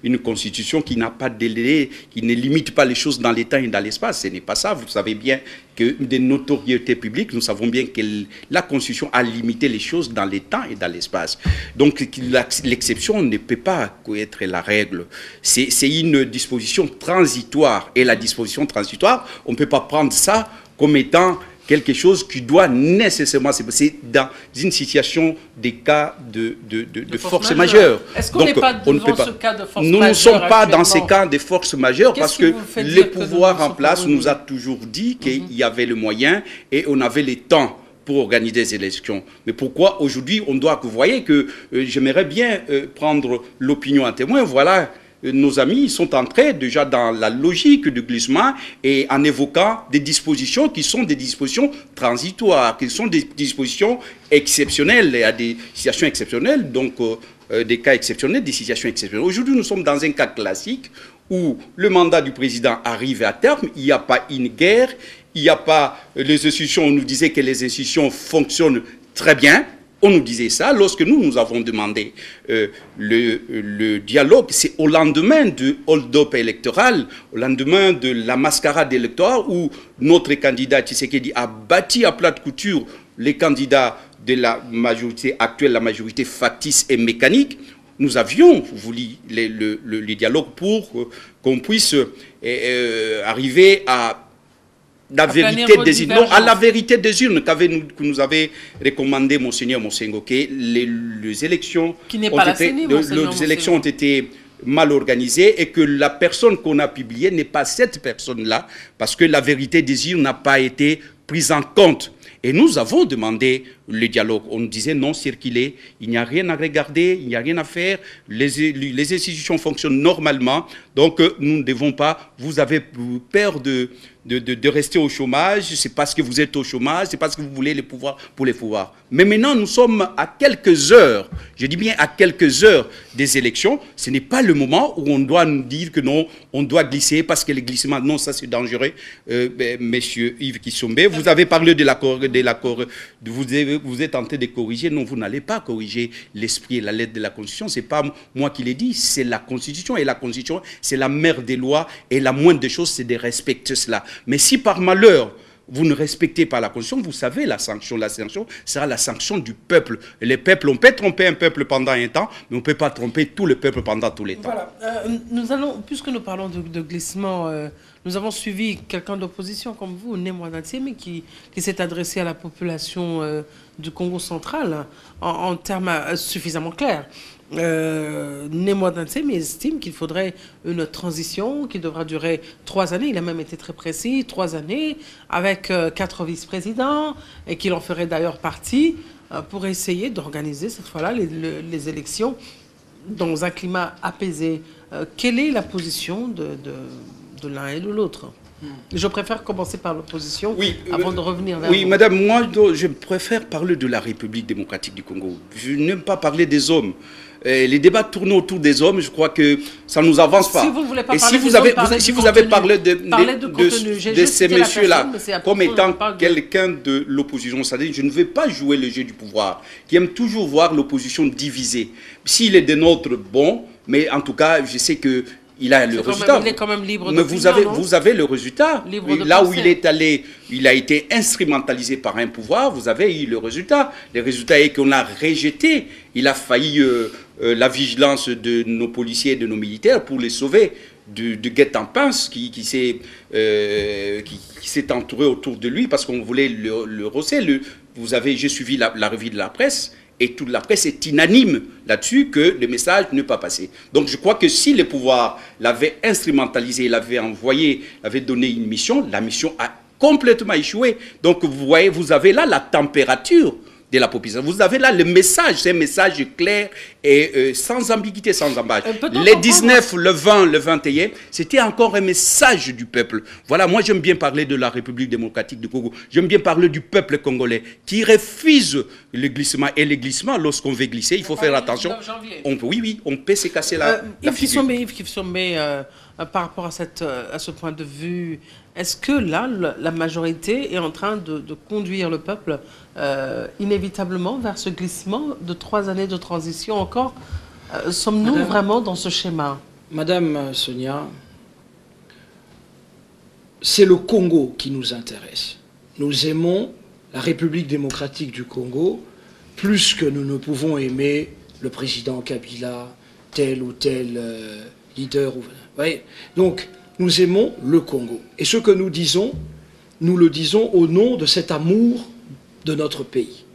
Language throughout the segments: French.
une constitution qui n'a pas de délai, qui ne limite pas les choses dans les temps et dans l'espace. Ce n'est pas ça. Vous savez bien que des notoriétés publiques, nous savons bien que la constitution a limité les choses dans les temps et dans l'espace. Donc l'exception ne peut pas être la règle. C'est une disposition transitoire. Et la disposition transitoire, on ne peut pas prendre ça comme étant quelque chose qui doit nécessairement se passer dans une situation des cas de force majeure. Est-ce qu'on n'est pas devant ce cas de force majeure? Nous ne sommes pas dans ces cas de force majeure parce que le pouvoir en place nous a toujours dit qu'il y avait le moyen et on avait le temps pour organiser des élections. Mais pourquoi aujourd'hui on doit... Vous voyez que j'aimerais bien prendre l'opinion à témoin. Voilà, nos amis sont entrés déjà dans la logique du glissement et en évoquant des dispositions qui sont des dispositions transitoires, qui sont des dispositions exceptionnelles, et à des situations exceptionnelles, donc des cas exceptionnels, des situations exceptionnelles. Aujourd'hui, nous sommes dans un cas classique où le mandat du président arrive à terme, il n'y a pas une guerre, il n'y a pas les institutions, on nous disait que les institutions fonctionnent très bien. On nous disait ça lorsque nous avons demandé le dialogue. C'est au lendemain du hold-up électoral, au lendemain de la mascarade électorale où notre candidat Tshisekedi a bâti à plate couture les candidats de la majorité actuelle, la majorité factice et mécanique. Nous avions voulu le dialogue pour qu'on puisse arriver à la vérité des urnes, non, à la vérité des urnes que nous avait recommandé Monseigneur Monsengo, que les élections ont été mal organisées et que la personne qu'on a publiée n'est pas cette personne-là, parce que la vérité des urnes n'a pas été prise en compte. Et nous avons demandé le dialogue. On nous disait non, circuler, il n'y a rien à regarder, il n'y a rien à faire, les institutions fonctionnent normalement, donc nous ne devons pas, vous avez peur de rester au chômage, c'est parce que vous êtes au chômage, c'est parce que vous voulez les pouvoirs pour les pouvoirs. Mais maintenant, nous sommes à quelques heures, je dis bien à quelques heures des élections, ce n'est pas le moment où on doit nous dire que non, on doit glisser parce que les glissements, non, ça c'est dangereux. Monsieur Yves Kissombe, vous avez parlé de l'accord, vous êtes tenté de corriger, non, vous n'allez pas corriger l'esprit et la lettre de la Constitution, c'est pas moi qui l'ai dit, c'est la Constitution, et la Constitution, c'est la mère des lois, et la moindre des choses, c'est de respecter cela. Mais si par malheur, vous ne respectez pas la Constitution, vous savez la sanction sera la sanction du peuple. Les peuples, on peut tromper un peuple pendant un temps, mais on ne peut pas tromper tout le peuple pendant tous les temps. Voilà. Puisque nous parlons de glissement, nous avons suivi quelqu'un d'opposition comme vous, Némois Ntseme, qui s'est adressé à la population du Congo central en termes suffisamment clairs. Némois Ntseme estime qu'il faudrait une transition qui devra durer 3 années. Il a même été très précis, 3 années, avec 4 vice-présidents, et qu'il en ferait d'ailleurs partie pour essayer d'organiser cette fois-là les élections dans un climat apaisé. Quelle est la position de l'un et de l'autre? Je préfère commencer par l'opposition avant de revenir vers vous. Madame, moi, je préfère parler de la République démocratique du Congo. Je n'aime pas parler des hommes. Les débats tournent autour des hommes, je crois que ça ne nous avance pas. Si vous voulez pas et parler si vous avez parlé de ces messieurs-là comme étant quelqu'un de l'opposition, c'est-à-dire je ne veux pas jouer le jeu du pouvoir, qui aime toujours voir l'opposition divisée. S'il est des nôtres, bon, mais en tout cas, je sais que il a le résultat. Il est quand même libre mais vous avez le résultat. Là où il est allé, il a été instrumentalisé par un pouvoir, vous avez eu le résultat. Le résultat est qu'on l'a rejeté. Il a failli la vigilance de nos policiers et de nos militaires pour les sauver du guet-apens qui s'est entouré autour de lui parce qu'on voulait le rosser. J'ai suivi la revue de la presse. Et toute la presse est unanime là-dessus que le message ne pas passer. Donc je crois que si le pouvoir l'avait instrumentalisé, l'avait envoyé, l'avait donné une mission, la mission a complètement échoué. Donc vous voyez, vous avez là la température de la population. Vous avez là le message, c'est un message clair et sans ambiguïté, sans embâche. Les 19, le 20, le 21, c'était encore un message du peuple. Voilà, moi j'aime bien parler de la République démocratique du Congo. J'aime bien parler du peuple congolais qui refuse le glissement. Et le glissement, lorsqu'on veut glisser, il faut faire attention. On peut se casser la figure. Yves Kissombe, par rapport à ce point de vue, est-ce que là, la majorité est en train de conduire le peuple inévitablement vers ce glissement de 3 années de transition encore? Sommes-nous vraiment dans ce schéma? Madame Sonia, c'est le Congo qui nous intéresse. Nous aimons la République démocratique du Congo plus que nous ne pouvons aimer le président Kabila, tel ou tel leader. Ouais. Donc, nous aimons le Congo. Et ce que nous disons, nous le disons au nom de cet amour de notre pays.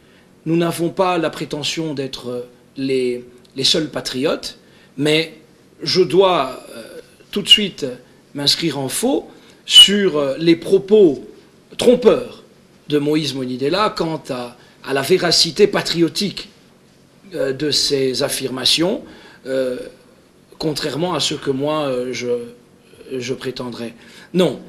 Nous n'avons pas la prétention d'être les seuls patriotes, mais je dois tout de suite m'inscrire en faux sur les propos trompeurs de Moïse Monidela quant à la véracité patriotique de ses affirmations, contrairement à ce que moi je prétendrais. Non.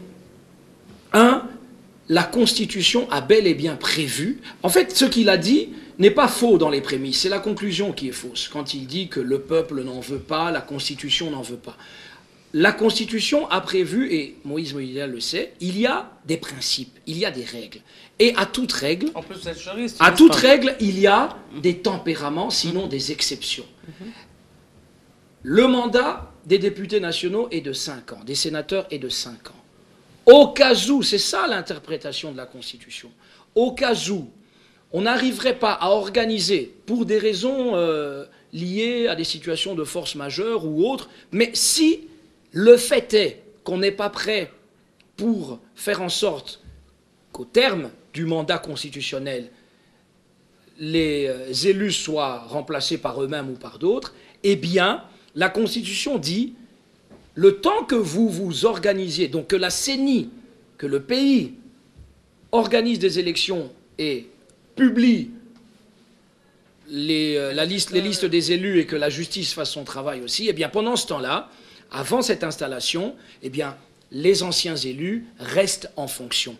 La Constitution a bel et bien prévu. En fait, ce qu'il a dit n'est pas faux dans les prémices, c'est la conclusion qui est fausse. Quand il dit que le peuple n'en veut pas, la Constitution n'en veut pas. La Constitution a prévu, et Moïse Monidela le sait, il y a des principes, il y a des règles. Et à toute règle, il y a des tempéraments, sinon des exceptions. Le mandat des députés nationaux est de 5 ans, des sénateurs est de 5 ans. Au cas où, c'est ça l'interprétation de la Constitution, au cas où on n'arriverait pas à organiser, pour des raisons liées à des situations de force majeure ou autres, mais si le fait est qu'on n'est pas prêt pour faire en sorte qu'au terme du mandat constitutionnel, les élus soient remplacés par eux-mêmes ou par d'autres, eh bien, la Constitution dit, le temps que vous vous organisiez, donc que la CENI, que le pays organise des élections et publie les listes des élus et que la justice fasse son travail aussi, eh bien, pendant ce temps-là, avant cette installation, eh bien, les anciens élus restent en fonction.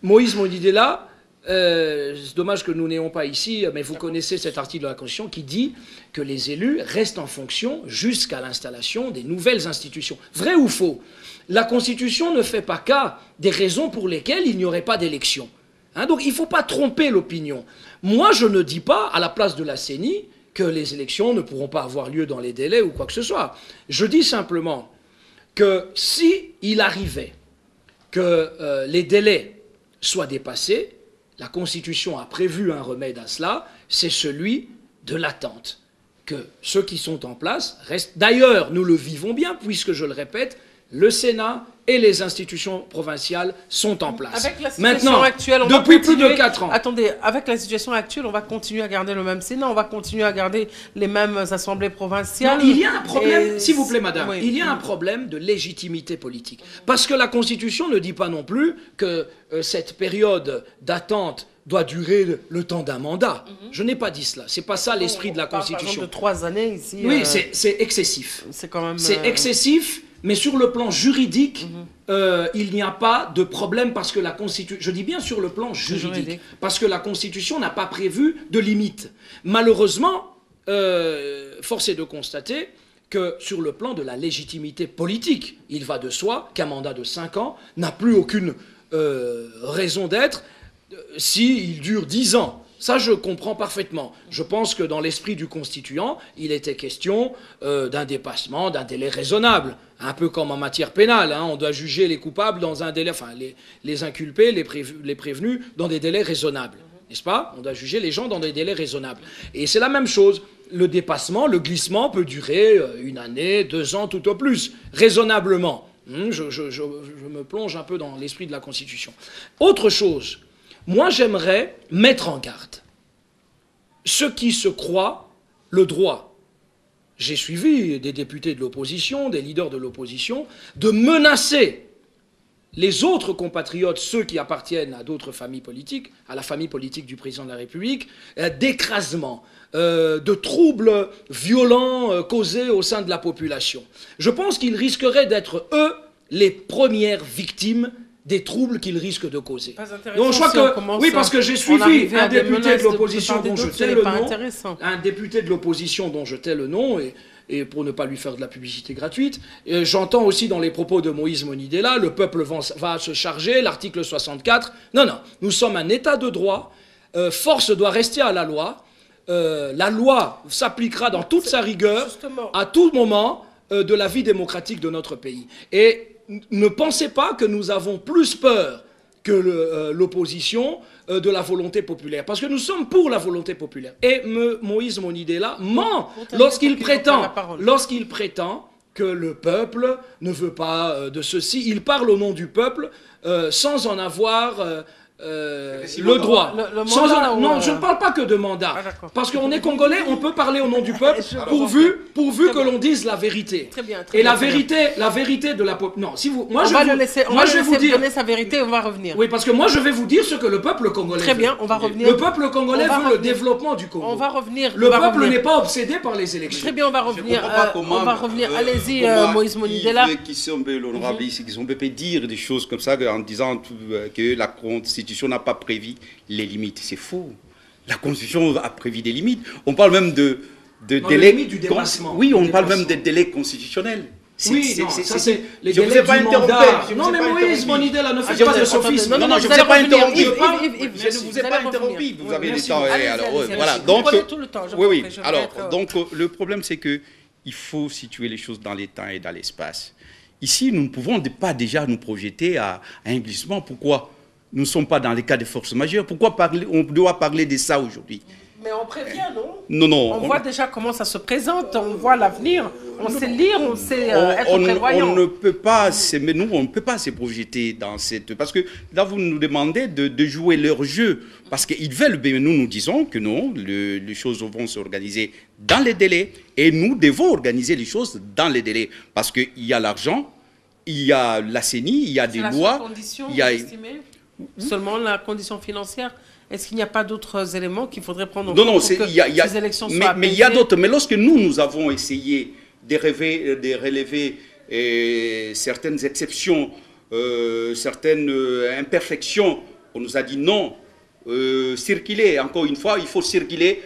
Moïse Monidela, c'est dommage que nous n'ayons pas ici, mais vous connaissez cet article de la Constitution qui dit que les élus restent en fonction jusqu'à l'installation des nouvelles institutions. Vrai ou faux? La Constitution ne fait pas cas des raisons pour lesquelles il n'y aurait pas d'élection. Donc il ne faut pas tromper l'opinion. Moi, je ne dis pas, à la place de la CENI, que les élections ne pourront pas avoir lieu dans les délais ou quoi que ce soit. Je dis simplement que si il arrivait que les délais soient dépassés, la Constitution a prévu un remède à cela, c'est celui de l'attente. Que ceux qui sont en place restent... D'ailleurs, nous le vivons bien, puisque, je le répète, le Sénat et les institutions provinciales sont en place. Avec la situation actuelle, depuis plus de 4 ans. Attendez, avec la situation actuelle, on va continuer à garder le même Sénat, on va continuer à garder les mêmes assemblées provinciales. Non, il y a un problème, s'il vous plaît, madame, oui. Il y a un problème de légitimité politique. Parce que la Constitution ne dit pas non plus que cette période d'attente doit durer le temps d'un mandat. Je n'ai pas dit cela. C'est pas ça l'esprit de la Constitution. Par exemple, de 3 années ici. Oui, c'est excessif. C'est quand même. C'est excessif. Mais sur le plan juridique, il n'y a pas de problème parce que la Constitution... Je dis bien sur le plan juridique. Parce que la Constitution n'a pas prévu de limite. Malheureusement, force est de constater que sur le plan de la légitimité politique, il va de soi qu'un mandat de 5 ans n'a plus aucune raison d'être s'il dure 10 ans. Ça, je comprends parfaitement. Je pense que dans l'esprit du constituant, il était question d'un dépassement, d'un délai raisonnable. Un peu comme en matière pénale, on doit juger les coupables dans un délai, enfin les inculpés, les prévenus, dans des délais raisonnables. N'est-ce pas? On doit juger les gens dans des délais raisonnables. Et c'est la même chose. Le dépassement, le glissement peut durer 1 année, 2 ans, tout au plus, raisonnablement. Je me plonge un peu dans l'esprit de la Constitution. Autre chose. Moi, j'aimerais mettre en garde ceux qui se croient le droit. J'ai suivi des députés de l'opposition, des leaders de l'opposition, de menacer les autres compatriotes, ceux qui appartiennent à d'autres familles politiques, à la famille politique du président de la République, d'écrasement, de troubles violents causés au sein de la population. Je pense qu'ils risqueraient d'être, eux, les premières victimes des troubles qu'ils risquent de causer. Donc je crois que oui, parce que j'ai suivi un député de l'opposition dont je tais le nom, un député de l'opposition dont je tais le nom, et pour ne pas lui faire de la publicité gratuite, j'entends aussi dans les propos de Moïse Monidela, le peuple va se charger, l'article 64. Non, non, nous sommes un État de droit, force doit rester à la loi s'appliquera dans toute sa rigueur, à tout moment. de la vie démocratique de notre pays. Et ne pensez pas que nous avons plus peur que l'opposition de la volonté populaire. Parce que nous sommes pour la volonté populaire. Et Moïse Monidela ment lorsqu'il prétend que le peuple ne veut pas de ceci. Il parle au nom du peuple sans en avoir le droit. Non, je ne parle pas que de mandat. Parce qu'on est congolais, on peut parler au nom du peuple pourvu que l'on dise la vérité. Très bien. Et la vérité de la population. Non, si vous, moi on je va vous, le laisser, moi je vais vous dire donner sa vérité, on va revenir. Oui, parce que moi je vais vous dire ce que le peuple congolais Très bien, veut. on va revenir. Le peuple congolais veut le développement du Congo. On va revenir. Le peuple n'est pas obsédé par les élections. Très bien, on va revenir. Allez-y, Moïse Monidela. L'honorable ici, qui peut dire des choses comme ça en disant que la Constitution n'a pas prévu les limites. C'est faux. La Constitution a prévu des limites. On parle même de délais. Du dépassement. Oui, on parle même des délais constitutionnels. Oui, ça c'est les délais du mandat. Non mais Moïse Monidela, ne faites pas de sophisme. Non, je ne vous ai pas interrompu. Je ne vous ai pas interrompu. Vous avez le temps. Voilà. Donc, oui. Alors, donc le problème c'est que il faut situer les choses dans les temps et dans l'espace. Ici, nous ne pouvons pas déjà nous projeter à un glissement. Pourquoi nous ne sommes pas dans les cas de force majeure? Pourquoi on doit parler de ça aujourd'hui? Mais on prévient, non? Non. On voit déjà comment ça se présente, on voit l'avenir, on sait lire, on sait être prévoyant. On ne peut pas, mais nous, on ne peut pas se projeter dans cette... Parce que là, vous nous demandez de jouer leur jeu. Parce qu'ils veulent, mais nous disons que non, les choses vont s'organiser dans les délais. Et nous devons organiser les choses dans les délais. Parce qu'il y a l'argent, il y a la CENI, il y a des lois. Il y a seulement la condition financière. Est-ce qu'il n'y a pas d'autres éléments qu'il faudrait prendre en compte pour que ces élections soient apaisées? Mais il y a d'autres. Mais lorsque nous avons essayé de relever certaines exceptions, certaines imperfections, on nous a dit non, circuler. Encore une fois, il faut circuler